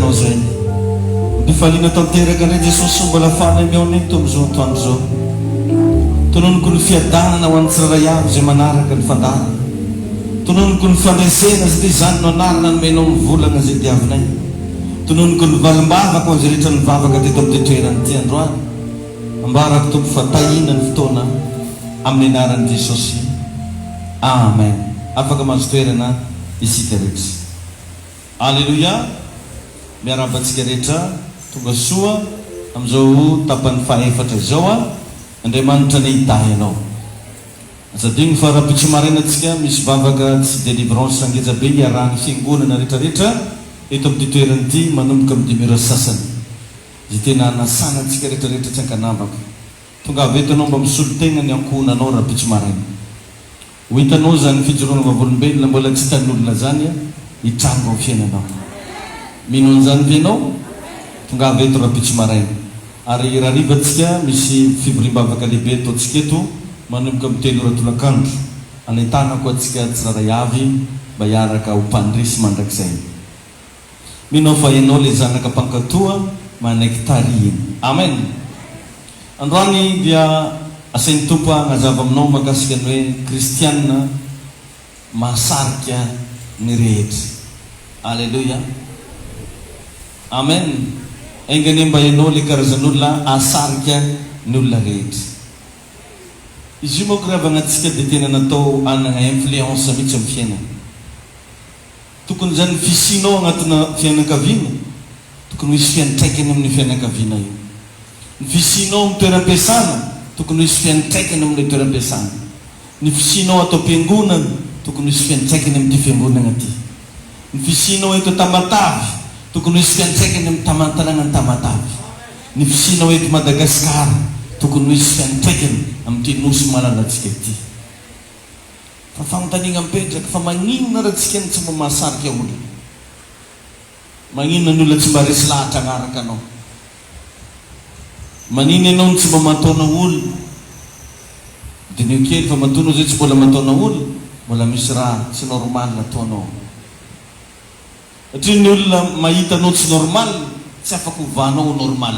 hitanao zay difaliana tanteraka ndray Jesosy mbola fana miaona eto am'izao atoandro zao tononoko ny fiadanana ho an'ny tsirairay avy zay manaraka ny fandarana tononoko ny fandresena zay dia zany no anarana nomenao ny volana zay diavinay tononoko ny valim-bavaka ho an'izay rehetra ny vavaka teto amin'ny toerany ty androany ambarako tompo fa tahina ny fotoana amin'ny anaran'i Jesosy amen. Afaka mahazo toerana isika rehetra. Alleluia. Miarabantsika rehetra tonga soa am'izao tapany faefatra izao Andriamanitra ny hitahy ianao. Azadigny fa raha-pitso marainantsika misy vavaka tsy délivrance angeja be iarahany fiangonana rehetrarehetra eto amin'ny toerany ity manomboka amin'ny dimero sasany zay tena nasanantsika rehetrarehetra tsy ankanambaka tonga avy eto anao mba misolo tegna ny ankohonanao raha-pitso maraina ho hitanao zany fijoroana vavolombelona mbola tsy hitan'olona zany hitrango amin'ny fiainanao. Mino an'izany ve ianao? Tonga avy eto raha-pitso maraina ary raha rivantsika misy fivoriam-bavaka lehibe ataontsika eto manomboka amin'ny 3 ora tolakandro anahitana koa antsika tsiraray avy mba hiaraka ho mpandresy mandrakizay. Minao fa ianao le zanaka mpankatoa manaiky tariny. Amen. Androany dia asain'ny tompo agnazava aminao mahakasika ny hoe kristianina mahasarika ny rehetra. Alleluia. Amen. Engany mba ianao le karazan'olona asarika ny olona rehetra. Izy io moa koravagna antsika dia tena natao anana influence mihitsy amin'ny fiainana. Tokony zany fisinao agnatina fianakaviana tokony hisy fiantraikany amin'ny fianakaviana io. Ny fisinao amin'ny toeram-piasana tokony hisy fiantraikany amin'ny toeram-piasana. Ny fisinao atao am-piangonana tokony hisy fiantraikany amin'ny fiangonana ity. Ny fisinao eto Tamatavy tokony hisy fiantraikany amin'ny tanànan'ny Tamatavy. Ny fisinao eto Madagasikara tokony hisy fiantraikany amin'ity nosy malalantsika ity. Fa fanontaniana mipetraka fa maninona raha tsika tsy mba mahasarika olona? Maninona ny olona tsy mba resy lahatra agnaraka anao? Maninona ianao tsy mba mataona olona? Dinio kely fa mataonao zay tsy mbola mataona olona, mbola misy raha tsy normal ataonao. Satria ny olona mahita anao tsy normal tsy afaka hovanao ho normal.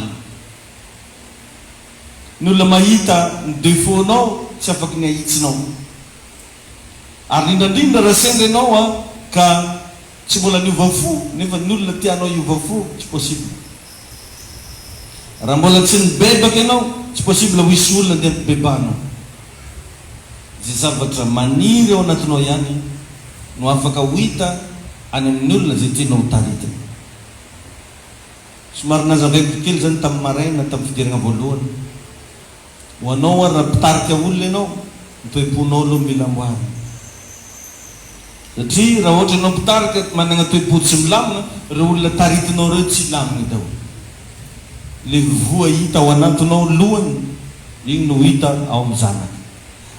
Ny olona mahita ny défaut-nao tsy afaka ny ahitsinao. Ary indrandrindra raha sendra ianao ka tsy mbola niova fo nefa ny olona tianao hiova fo tsy possible. Raha mbola tsy nibebaka ianao tsy possible ho hisy olona dia bebanao. Zay zavatra maniry ao anatinao ihany no afaka ho hita any amin'ny olona zay tianao ho taritiny. Somary nazavaiko kely zany tamin'ny maraina tamin'ny fidirana voalohany. Ho anao raha mpitarika olona ianao ny toe-ponao aloha mila amboarina. Satria raha ohatra ianao mpitarika manana toe-po tsy milamina, ireo olona taritinao ireo tsy lamina daholo. Le voa hita ao anatinao lohany igny no hita ao amin'ny zanaka.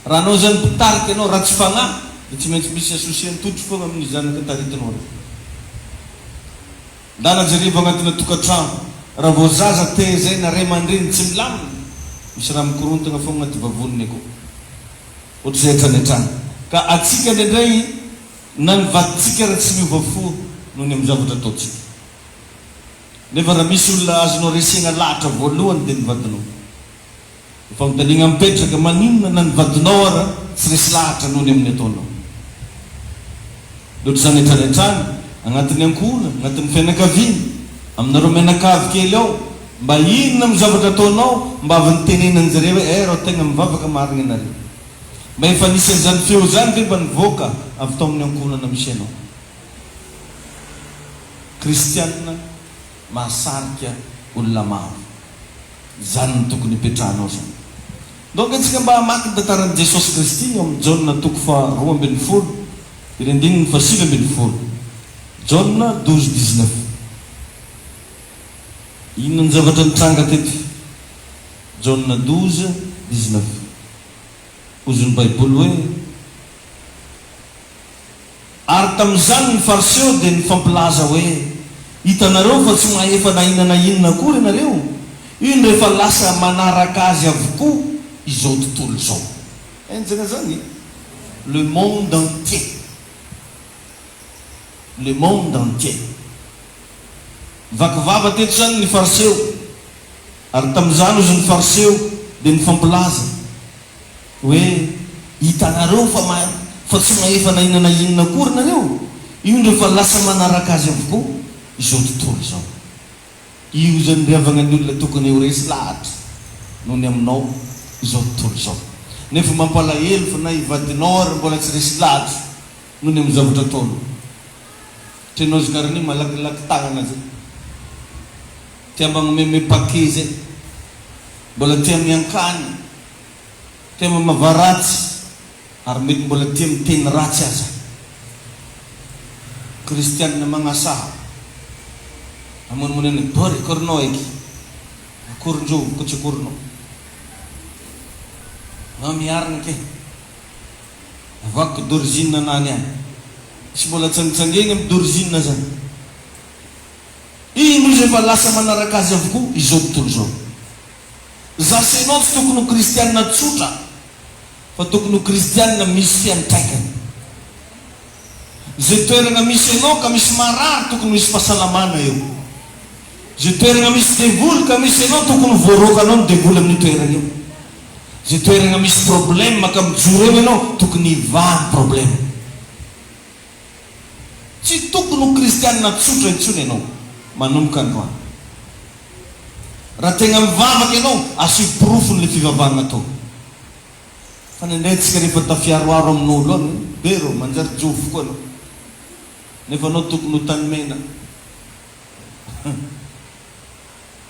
Raha anao zany mpitarika ianao raha tsy fanahy dia tsy maintsy misy associé totry foana amin'ny zanaka taritinao reo. Ndana jereva agnatina tokantrano raha vao zaza te zay na ray aman-dreny tsy milamina misy raha mikorontana foana agnaty vavoniny koa ohatra zay hatranetrana. Ka atsika indray na ny vaditsika raha tsy miova fo noho ny amin'ny zavatra ataontsika. Nefa raha misy olona azonao resena lahatra voalohany dia ny vadinao. Efa mitaniana mipetraka maninona na ny vadinao ara tsy resy lahatra noho ny amin'ny ataonao. Loatra zany hatranetrana agnatin'ny ankohona, agnatin'ny fianakaviana, aminareo mianakavy kely ao, mba inona amin'ny zavatra ataonao mba avy nitenenany zareo hoe raha tegna mivavaka marina ianareo. Mba efa nisy an'izany feo zany ve mba nivoaka avy tao amin'ny ankohonana misy ianao. Kristianina mahasarika olona maro. Zany ny tokony hipetrahanao zany. Donc antsika mba hamaky ny tantaran'i Jesosy Kristy amin'ny Jaona 2:20 irendininy 7:20. Jaona 12:19. Inona ny zavatra nitranga teto? Jaona 12:19. Ozon'ny Baiboly hoe ary tamin'izany ny fariseo dia nifampilaza hoe hitanareo fa tsy maefa na inona na inona akory ianareo, iny rehefa lasa manaraka azy avokoa izao tontolo izao. Enjana zany le monde entier. Le monde entier vakivava teto zany ny fariseo, ary tamin'izany ozy ny fariseo dia nifampilaza hoe hitanareo fa tsy maefa nainana inona kory nareo, io ndre fa lasa manaraka azy avokoa izao tontolo izao. Io zany riavana ny olona tokony ho resy lahatra noho ny aminao izao tontolo izao. Nefa mampalahelo fa na ivadinao ary mbola tsy resy lahatra noho ny amin'ny zavatra ataony. Trenao zy karany malakilaky tagnana zay, tia magnomeme pake zay, mbola tia miankany, tia mamava ratsy, ary mety mbola tia miteny ratsy aza. Kristianina magnasaha amonomonene bory korinao eky akorin-drovo ko tsy akorinao miarina ke avako d'origine nany any sy mbola tsangitsangeny amin'ny d'origine zany. Ino izy efa lasa manaraka azy avokoa izao tontolo zao. Zasenao tsy tokony ho kristianina tsotra fa tokony ho kristianina misy fiantraikany. Zay toerana misy anao ka misy marary tokony misy fahasalamana eo. Zay toerana misy devoly ka misy anao tokony voarokanao ny devoly amin'ny toerana eo. Zay toerana misy problème ka mijoro eo ianao tokony hivaha problème. Tsy tokony ho kristianina tsotra intsony ianao manomboka androany. Raha tegna mivavaka ianao asio porofony le fivavahana atao. Fa nendraytsika rehefa tafiaroaro amin'olo any bero manjary jofo koa anao, nefa anao tokony ho tanimena.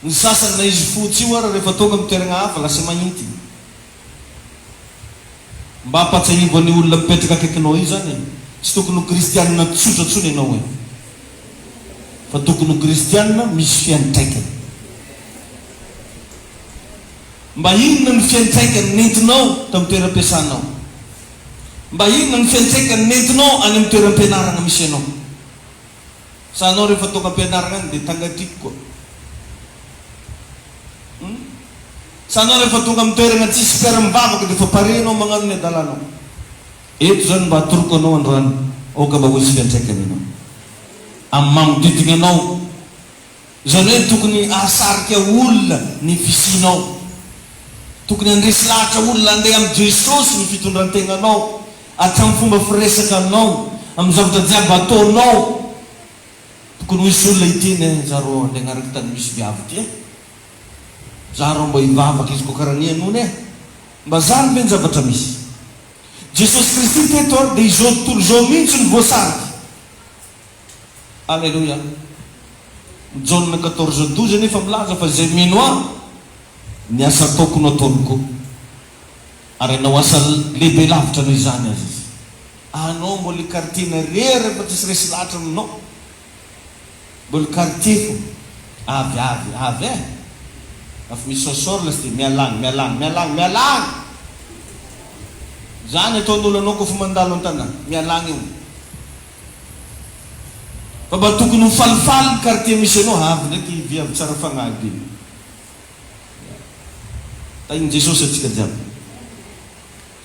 Ny sasany na izy fotsy io ara rehefa tonga amin'ny toerana hafa lasa mahinty. Mba hampatsahivo ny olona mipetraka akaikinao io zany, tsy tokony ho kristianina tsotra tsony ianao hoe, fa tokony ho kristianina misy fiantraikany. Mba inona ny fiantraikany nentinao tamin'ny toeram-piasanao, mba inona ny fiantraikany nentinao any amin'ny toeram-pianarana misy anao. Sa anao rehefa tonga am-pianarana any dia tangatriko koa. Sa anao rehefa tonga amin'ny toerana tsisy mpiara-mivavaka dia fa pare anao magnano ny adalanao. Eto zany mba atoroko anao androany, oka mba ho isy fiantraikany ianao amin'ny magnodidina anao. Zany hoe tokony ahasarika olona ny fisinao, tokony andresy lahatra olona andeha amin'ny Jesosy ny fitondrantenanao, hatramin'ny fomba firesaka anao, amin'ny zavatra jiaby ataonao. Tokony ho isy olona hiteny zaro andeha agnaraka tany misy viavy ty zaro mba hivavaka izy ko karaha ny anony mba zany ve ny zavatra misy. Jesosy Kristy teto dia izao tontolo izao mihitsy ny voasariky. Alleluia. Jaune 14:12 nefa milaza fa zay mino aho ny asa ataoko no ataony koa, ary anao asa lehibe lavitra noho izany azy izy. Anao mbola quartier-na rery rehefa tsisy resy lahatra aminao, mbola quartier fo avy afa misy sosor lasy dia mialagny zany ataon'olo anao koa fa mandalo an-tanà mialagny io. Fa mba tokony ho falifaly ny quartier misy anao avy ndraiky viavy tsara fagnaby. Tahiny Jesosy atsika jiaby.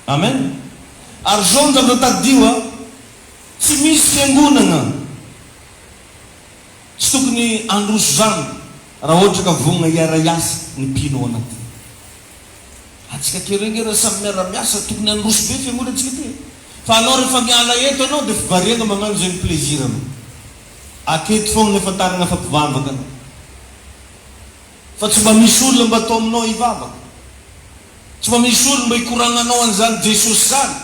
Amen. Ary zao ny zavatra tadio tsy misy fiangonana, tsy tokony androso zany raha ohatra ka vonina hiara-iasa ny mpino anaty. Atsika kerengera samy miara-miasa tokony androso be fiangonana atsika ty. Fa anao rehefa miala eto anao dia fivariana magnano zay ny plaisir anao. Aketo fogna nefa tanana fampivavaka anao. Fa tsy mba misy olona mba atao aminao hivavaka, tsy mba misy olona mba hikoragnanao an'izany Jesosy zany,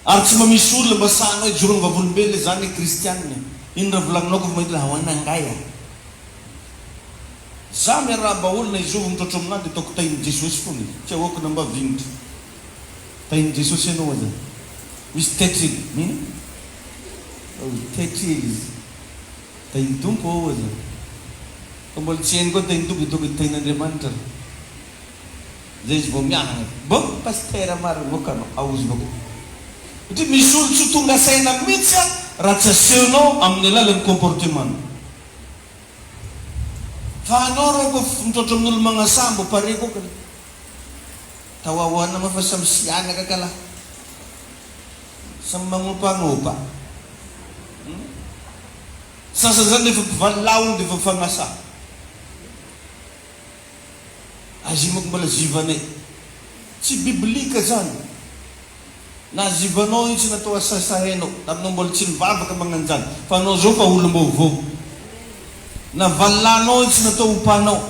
ary tsy mba misy olona mba sahanao hijorogny vavolombelona zany hoe kristianina. Ino raha volagninao ko fa mahita ho anangay a. Za miarahaba olona izovy mitrotro aminahy dia ataoko tahiny Jesosy foana izy, tsy ahoako namba vinitra. Tahiny Jesosy ianao aza misy tetrily tetrily izy tahiny tompo ao aza. Ka mbola tsy hainy koa tahiny tompo itoko tahin'Andriamanitra. Zay izy vao miahana bo pastera maro vokanao aozy vako satria misy olo tsy tonga saina mihitsy raha tsy asehonao amin'ny alalan'ny comportement. Fa anao rao ko mitrotro amin'olo magnasambo pare koa ka tawawana mafa samy sianaka ka lahy samy magnompagnopa. Sasa zany efa mpivalilao dia efa fagnasa. Azimako mbola zivane. Tsy biblika zany. Na zivanao io tsy natao asasahenao. Taminao mbola tsy nivavaka magnano zany. Fa anao zao fa olom-baovao. Na valitanao io tsy natao hompanao.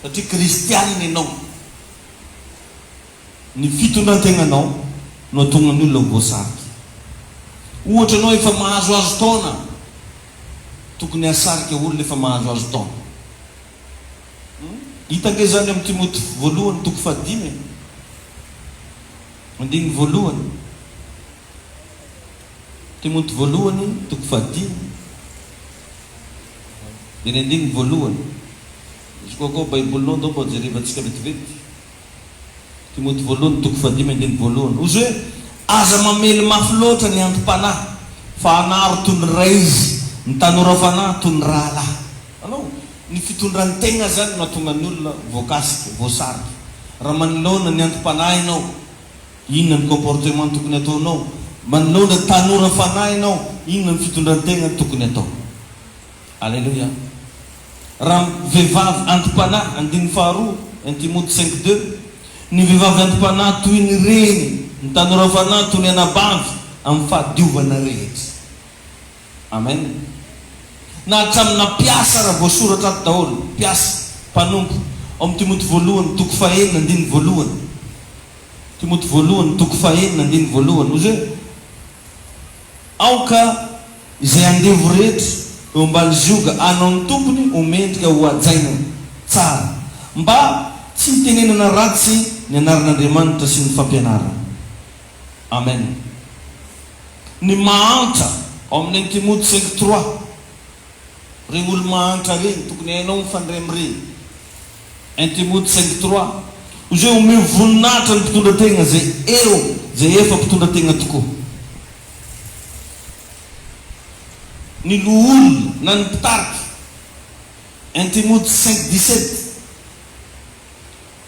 Satria kristianina ianao. Ny fitondrantenanao no tonga ny olona voasariky. Ohatra anao efa mahazoazo taona, tokony asarika olona efa mahazoazo taona. Hitange zany amin'ny Timoty voalohany toko 5 andiny voalohany. Timoty voalohany toko 5 dia andiny voalohany. Izy koa baibolinao ndao mba jerevantsika vetivety. Timoty voalohany toko 5 andiny voalohany. Ozy hoe aza mamely mafy loatra ny antom-panahy, fa anaro toy ny ray izy, ny tanora fanahy toy ny rahalahy. Anao ny fitondrantegna zany nahatonga ny olona voakasika, voasariky. Raha manoloana ny antom-panahy ianao, inona ny comportement tokony ataonao? Manoloana tanora fanahy ianao, inona ny fitondrantegna tokony atao? Alleluia. Raha vehivavy antom-panahy, andiny faharoa, Timoty 5:2, ny vehivavy antom-panahy toy ny reny, ny tanora fanahy toy ny anabavy amin'ny fahadiovana rehetra. Amen. Na hatramina mpiasa raha voasoratra ato daholo, mpiasa, mpanompo, amin'ny Timoty voalohany toko 5 andiny voalohany. Timoty voalohany toko 5 andiny voalohany. Ozy hoe aoka izay andevo rehetra eo ambany zioga anao ny tompony homendrika ho ajaina tsara, mba tsy hitenenana ratsy ny anaran'Andriamanitra sy ny fampianarana. Amen. Ny mahantra ao amin'ny Timoty 5:3, regny olo mahantra regny tokony hainao mifandray amin'ireny. 1 Timoty 5:3, ozy hoe omeo voninahitra ny mpitondran-tegna zay eo, zay efa mpitondran-tegna tokoa. Ny loholona na ny mpitariky. 1 Timoty 5:17,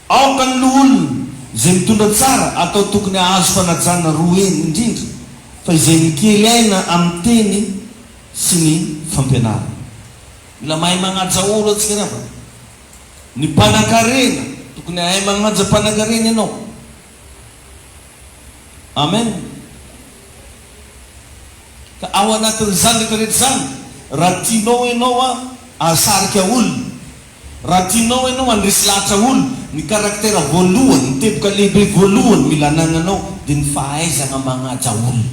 aoka ny loholona zay mitondra tsara atao tokony ahazo fanajana roeny indrindra, fa izay mikely aina amin'ny teny sy ny fampianarana. Mila mahay magnaja olo atsika raha. Ny mpanan-karena tokony hahay magnaja mpanan-karena ianao. Amen. Ka ao anatin'izany rehetrarehetra zany, raha tianao ianao asarika olona, raha tianao ianao andresy lahatra olona, ny karaktera voalohany, ny teboka lehibe voalohany mila anananao dia ny fahaizana magnaja olona.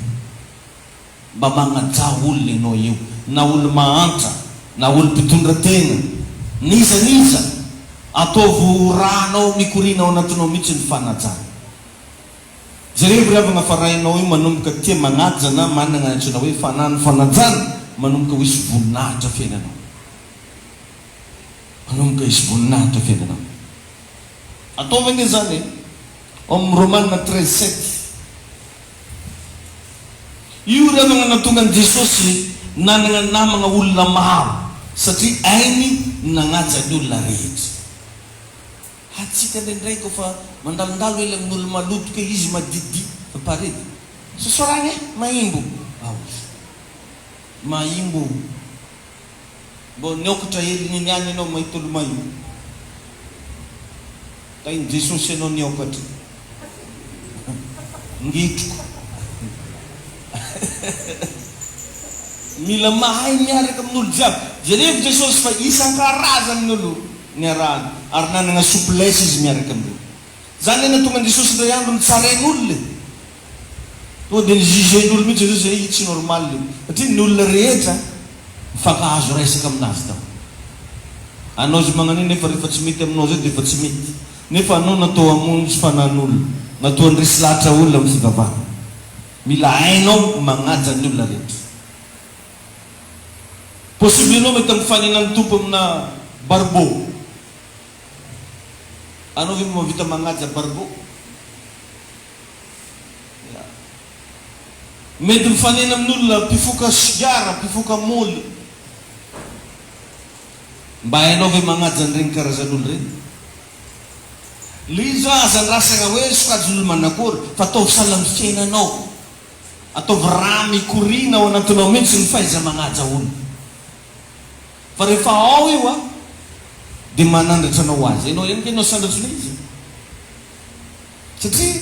Mba magnaja olona ianao eo, na olo mahantra, na olo mpitondran-tegna, niza ataovo rahanao mikoriana ao anatinao mihitsy ny fanajana. Jereo ry avana farahinao io manomboka tia magnaja na manana antsoina hoe fanany fanajana, manomboka ho isy voninahitra fiainanao. Manomboka isy voninahitra fiainanao. Ataovana zany ao amin'ny Romanina 13:7. Io ry avana natonga an Jesosy nanana namana olona maro, satria ainy nagnaja ny olona rehetra. Atsika ndraindray kofa mandalondalo ela amin'olo maloto ke izy madidi paredy. Sosoragny maimbo. Maimbo. Mbo niokatra hely niany ianao mahita olo maimbo. Tainy Jesosy ianao niokatra. Ngitroko. Mila mahay miaraka amin'olo jiaby. Jereo Jesosy fa isan-karazany olo niarahany, ary nanana souplesse izy miaraka amin'olo. Zany ena tonga Jesosy ndray andro nitsarain'olona. Tonga dia nijugen'olo mihitsy Jesosy hoe tsy normal le. Satria ny olona rehetra mifankahazo resaka aminazy tao. Anao izy magnan'io nefa rehefa tsy mety aminao zay dia efa tsy mety. Nefa anao natao hamonjy fanan'olona, natao handresy lahatra olona amin'ny fivavahana. Mila hainao magnaja ny olona rehetra. Possible anao mety mifanena tompo amina barbeau. Anao ve mahavita magnaja barbeau? Mety mifanena amin'olona mpifoka sigara, mpifoka moly. Mba hainao ve magnaja an'ireny karazan'olo reny? Le izy aza andrasana hoe sokajy manakory, fa ataovy sahala amin'ny fiainanao. Ataovy raha mikoriana ao anatinao mihitsy ny fahaiza magnaja olona. Fa rehefa ao io a dia manandratra anao azy ianao ihany ka ianao sandratrana izy satria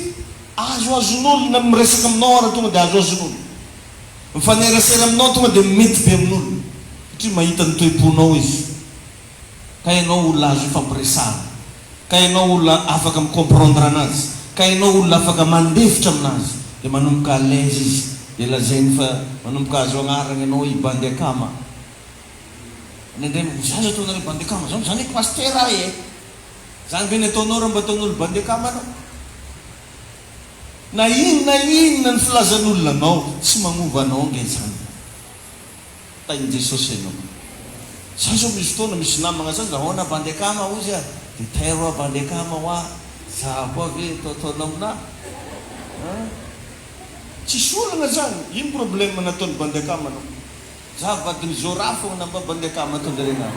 azoazon'olona miresaka aminao ara tonga dia azoazon'olona mifanerasera aminao tonga dia mety be amin'olona satria mahita ny toe-ponao izy ka ianao olona azo ifampiresahana ka ianao olona afaka micomprendre anazy ka ianao olona afaka mandefitra aminazy dia manomboka alaise izy dia lazainy fa manomboka azo agnarana ianao i bandekama nendray zaza ataonareo bandekama zao zany eky paster e zany be ny ataonao raha mba ataon'olo bandekama anao na inona ny filazan'olona anao tsy magnova anao nge zany tainy Jesosy ianao za zao misy fotoana misy namagna zany ahoana bandekama ozy a dia tairo a bandekama hoa za koa ve ataotaona amina tsisy olana zany ino problème nataony bandekama anao za vadiny zora fogna namba bandekama ataondarena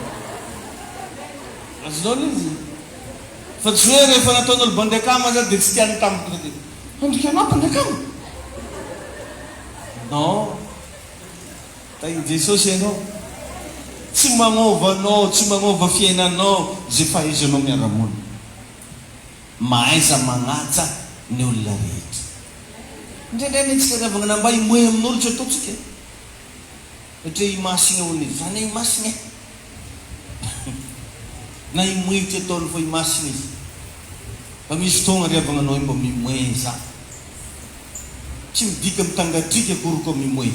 azonao izy fa tsy hoe rehefa nataon'olo bandekama zany dia tsy tiany tamiko andrika anao bandekama non tainy Jesosy ianao tsy magnova anao tsy magnova fiainanao zay fahaizanao miara-monina mahaiza magnaja ny olona rehetra indraindray metsika ravagna namba imoe amin'olo tsy ataotsika satria imasina olona izy zany imasina na imoe tsy ataony fa imasina izy fa misy fotoagna riavagna anao mba mimoe za tsy midika mitangatrika akory koa mimoe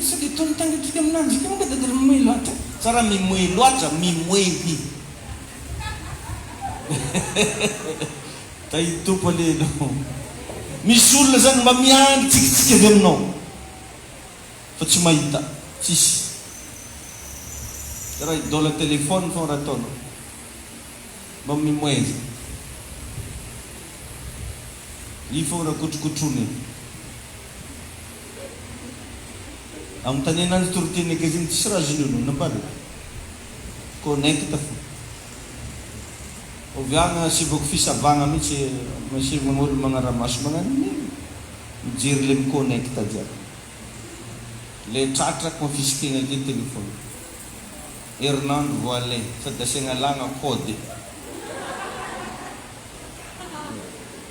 sady ataony mitangatrika aminanjy ika monga dadry mimoe loatra tsara mimoe loatra mimoeky ta hitompo alenao misy olona zany mba miandry tsikitsika avy aminao fa tsy mahita tsisy raha idola telefony fogna raha ataonao mba mimoeza i fogna raha kotrokotrony amintany ananjy toroteny eka zany tsisy raha zon'olo nambary connecta fo oviagna sivako fisavagna mihitsy masivan'olo magnaramaso magnano mijery le miconnecta jiaby le tratrako mafisikegna ake telefony herinandro voale sady asiagna lagna code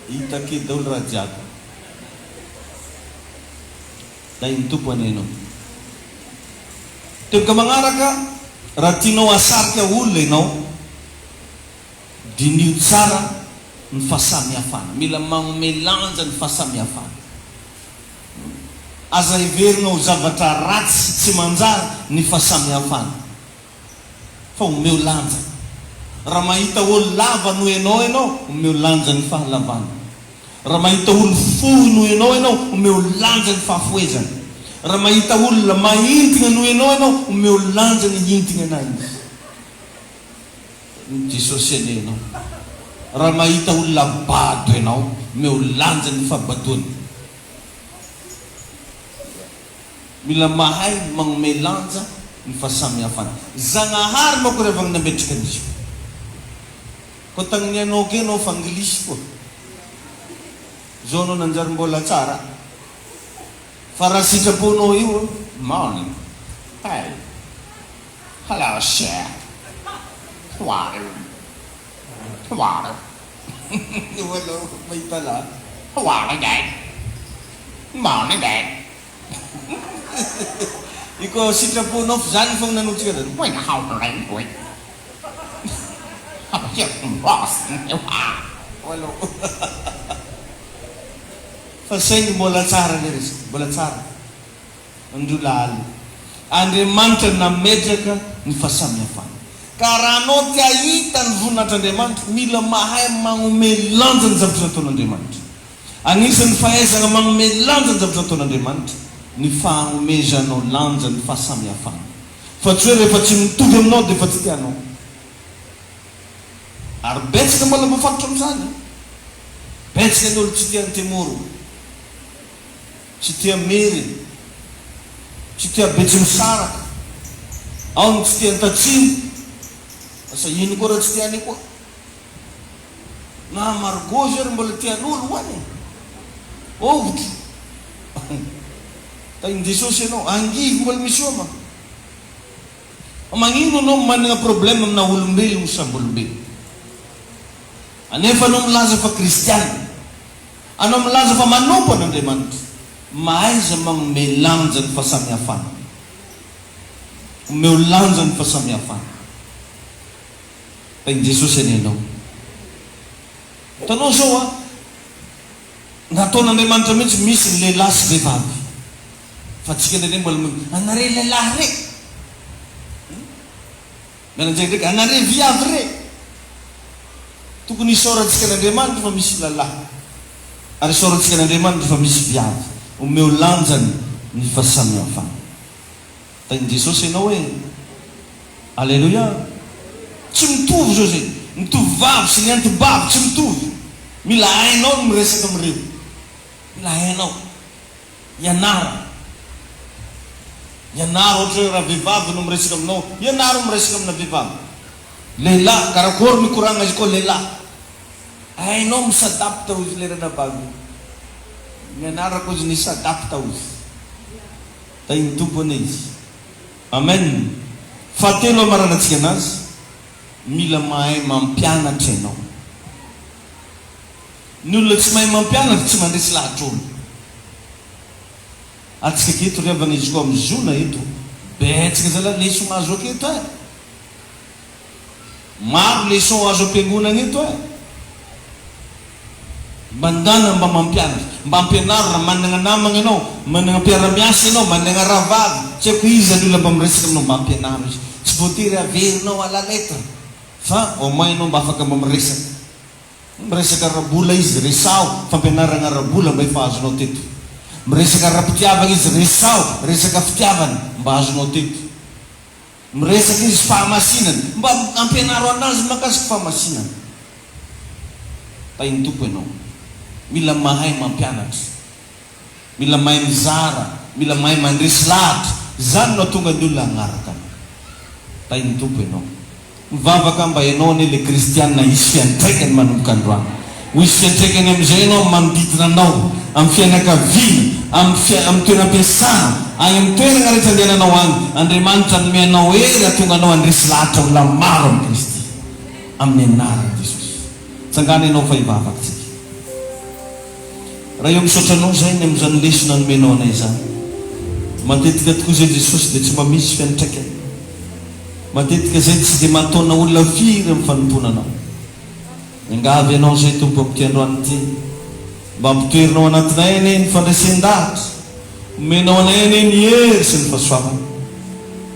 hita ake daolo raha jiaby da iny tompony ianao teboka magnaraka raha tianao asarika olona ianao dinio tsara ny fahasamihafana mila magnome lanja ny fahasamihafana aza iverinao zavatra ratsy tsy manjary ny fahasamihafana fa omeo lanja raha mahita olo lava no ianao omeo lanja ny fahalavana raha mahita olo fohy no ianao omeo lanja ny fahafoezana raha mahita olona maintigna no ianao omeo lanja ny intigna na izy Jesosy anenao raha mahita olona bado ianao omeo lanja ny fahabadoany mila mahay magnome lanja ny fahasamihafana zagnahary manko revagna nametraka an'izy ko tagniny anao ke anao fa anglisy koa zao anao nanjary mbola tsara fa raha sitraponao io morning hey hello sir how are you wala may tala how are you dad morning dad iko sitraponao zany fogna nanotsika dad wait how are you wait wala fa saingy mbola tsara le resaka mbola tsara androlaly Andriamanitra nametraka ny fahasamihafana ka raha anao tia hita ny voninahitran'Andriamanitra mila mahay magnome lanja ny zavatra nataon'Andriamanitra anisan'ny fahaizana magnome lanja ny zavatra nataon'Andriamanitra ny fagnomezanao lanja ny fahasamihafana fa tsy hoe rehefa tsy mitovy aminao dia efa tsy tianao ary betsaka mbola mafatotra amin'izany betsaka ny olo tsy tia ntemoro tsy tia mery tsy tia betsy misaraka ao ny tsy tia ntatsiny asa ino koa raha tsy tiany koa na margozy ary mbola tian'olo hoany ovotro tainy Jesosy ianao angivy mbola misy oma Magnino anao manana problema amina olombelogno samby olombelogno. Anefa anao milaza fa kristiana, anao milaza fa manompo an'Andriamanitra, mahaiza magnome lanja ny fahasamihafana, omeo lanja ny fahasamihafana. Tain'i Jesosy anenao. Tanao zao nataon'Andriamanitra mihitsy misy ny lehilahy sy vehivavy. Fa tsika ndraindray mbola anare lehilahy re, miananjay ndraiky anare viavy re. Tokony isaorantsika n'Andriamanitra fa misy lalahy, ary isaorantsika n'Andriamanitra fa misy viavy, omeo lanjany ny fahasamihafana. Tain'i Jesosy ianao hoe alleluia. Tsy mitovy zao zay, ny tovovavy sy ny antibavy tsy mitovy. Mila hainao no miresaka amireo, mila hainao ianara ohatra hoe raha vehivavy no miresaka aminao, ianara miresaka amina vehivavy. Lehilahy karakory mikoragna izy koa lehilahy, hainao misadapta hozy lerana bavy, mianarako izy ny sadapta hozy. Tain'ny tompony izy. Amen. Fahatelo amaranantsika anazy, mila mahay mampianatra ianao. Ny olona tsy mahay mampianatra tsy mandresy lahatra olo. Atsika keto riavana izy koa amin'ny zona eto, betsaka zala leçon azo aketo e. Maro leçon azo am-piangonana eto e. Mandana mba mampianatra, mba ampianarina, manana namagna ianao, manana mpiara-miasa ianao, manana ravavy, tsy haiko iza ny olona mba miresaka aminao mba ampianarina izy. Tsy voatery averinao à la lettre, fa au moins ianao mba afaka mba miresaka rabola izy, resao, fampianarana rabola mba efa azonao teto. Miresaka ra-pitiavana izy, resaka fitiavana mba azonao teto. Miresaka izy fahamasinana, mba ampianaro anazy makasiky fahamasinana. Tain'ny tompo ianao, mila mahay mampianatra, mila mahay mizara, mila mahay mandresy lahatra. Zany no tonga ny olona agnaraka. Tain'ny tompo ianao, mivavaka mba ianao ny le kristianina hisy fiantraikany manomboka androany. Hisy fiantraikany amizay ianao manodidina anao, amin'ny fianakaviana, amin'ny toeram-piasana, any amin'ny toerana rehetra andehananao any. Andriamanitra nome anao hery ahatonga anao andresy lahatra olona maro amin'ny Kristy, amin'ny anaran'i Jesosy. Tsangana ianao fa hivavaka tsika. Raha eo misaotra anao zay ny amin'izany lesona nomenao anay zany, matetika tokoa zay Jesosy dia tsy mba misy fiantraikany. Matetika zay tsy dia mataona olona firy amin'ny fanompona anao. Angavy ianao zay tompo amin'ity androany ity, mba ampitoerinao anatinay ane ny fandraisan-dahatra, omenao anay ane ny hery sy ny fahasoavana,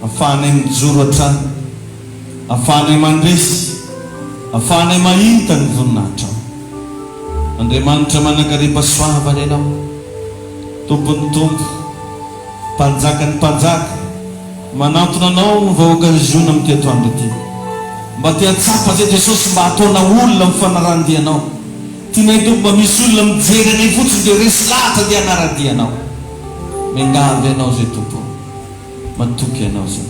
ahafahanay mijoro hatrany, ahafahanay mandresy, ahafahanay mahita ny voninahitra. Andriamanitra manankaream-pahasoavana ianao, tompony tompo, mpanjaka ny mpanjaka, manantona anao ny vahoaka-ziona amin'ity atoandro ity. Mba te-hatsapa zay Jesosy mba ataona olona mifanarahandianao. Tianay tompo mba misy olona mijery anay fotsiny dia resy lahatra dia hanaradianao. Miangavy ianao zay tompo, matoky ianao zay.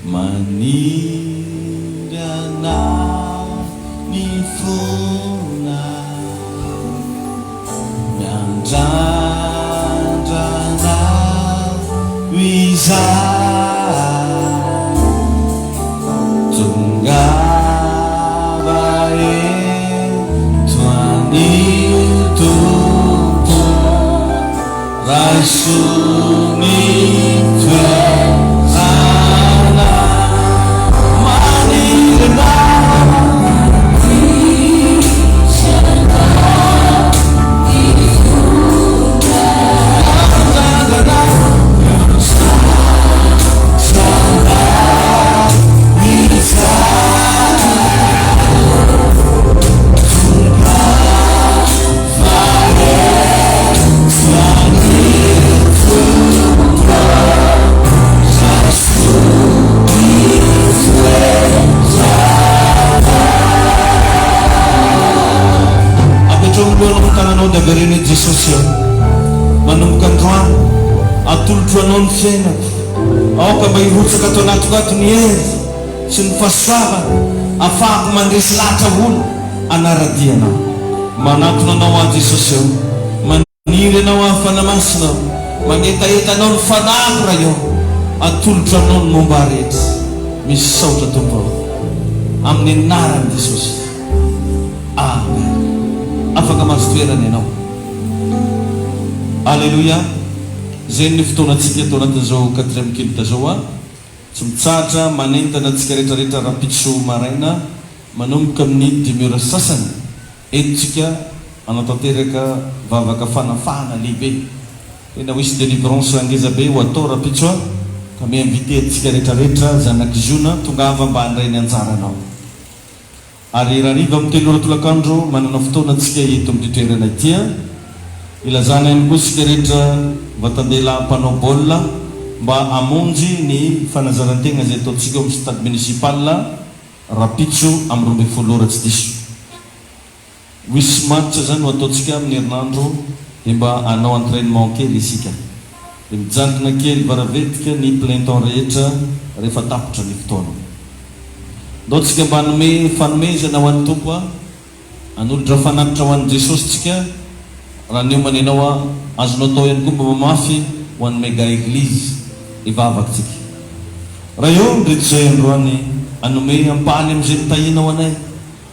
Maniry anao ny fona, miandrandra anao izay, tongava eto an'ny tompo, raisony toerana, maniry davereny Jesosy manomboka androany, atolotro anao ny fiainako, aoka mba hirotsaka ato anatiko ato ny hery sy ny fahasoavana, ahafahako mandresy lahatra olo anaradianao. Manatona anao a Jesosy eo, maniry anao amin'ny fanamasinao, magnetaeta anao ny fanako raha eo, atolotra anao ny momba rehetra misy saotra tompo amin'ny anarany Jesosy. Amen. Afaka mahazo toerana ianao. Alleluia. Zay ny fotoanantsika tao anatin'izao 4e kilomita zao a. Tsy mitsahatra manentana antsika rehetrarehetra rapitso maraina manomboka amin'ny 5 ora sasany. Entsika anatanteraka vavaka fanafahana lehibe. Tena misy délivrance angeza be ho atao rapitso a. Ka mi-invité antsika rehetrarehetra zanak'iziona tongava mba handray ny anjaranao. Ary rariva amin'ny 3 ora tolakandro manana fotoana antsika eto amin'ny toerana ity. Ilazana ihany koa sika rehetra vatandela mpanao baolina mba amonjy ny fanazaran-tegna zay ataontsika amin'ny stade municipal rapitso amin'ny 12 ora tsy diso. Wisy match zany ho ataontsika amin'ny herinandro dia mba anao entraînement kely isika. Dia mijanona kely varavetika ny plein temps rehetra rehefa tapitra ny fotoana. Daontsika mba hanome fanomezana ho an'ny tompo a, hanolotra fanatitra ho an'i Jesosy tsika. Raha ny manenao a azonao atao ihany koa mba mamafy ho an'ny mega église ivavakytsika. Raha eo ndreto zay androany hanome ampany amin'izay mitahina ho anay,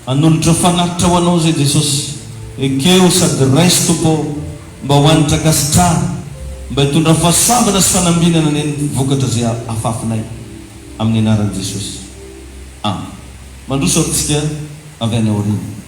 hanolotra fanatitra ho anao zay Jesosy. Ekeo sady raisy tompo mba hoanitra kasitrara, mba hitondra fahasambana sy fanambinana ny vokatra zay afafinay amin'ny anaran'i Jesosy. Mandroso atsika avy any aoriana.